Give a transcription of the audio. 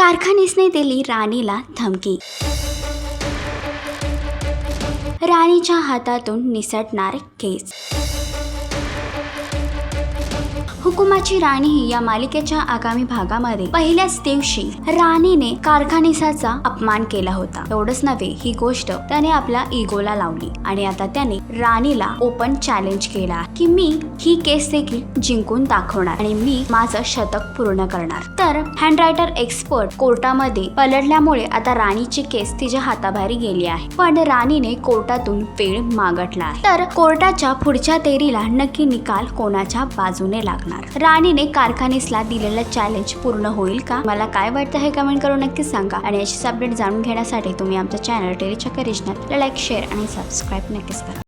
कारखानीसने दिली राणीला धमकी. राणीच्या हातातून निसटणार केस. हुकुमाची राणी या मालिकेच्या आगामी भागामध्ये पहिल्याच दिवशी राणीने कारखानीसाचा अपमान केला होता. एवढंच नव्हे, ही गोष्ट त्याने आपल्या इगोला लावली आणि आता त्याने राणीला ओपन चॅलेंज केला की मी ही केस देखील जिंकून दाखवणार आणि मी माझं शतक पूर्ण करणार. तर हँडरायटर एक्सपर्ट कोर्टामध्ये पलटल्यामुळे आता राणीची केस तिच्या हाताबाहेर गेली आहे. पण राणीने कोर्टातून वेळ मागितला आहे. तर कोर्टाच्या पुढच्या तेरीला नक्की निकाल कोणाच्या बाजूने लागणार. राणीने कारखानीसला दिलेला चॅलेंज पूर्ण होईल का? मला काय वाटतं हे कमेंट करून नक्की सांगा. आणि अशीच अपडेट जाणून घेण्यासाठी तुम्ही आमच्या channel Tellychakkar regional like, share आणि सबस्क्राईब नक्कीच करा.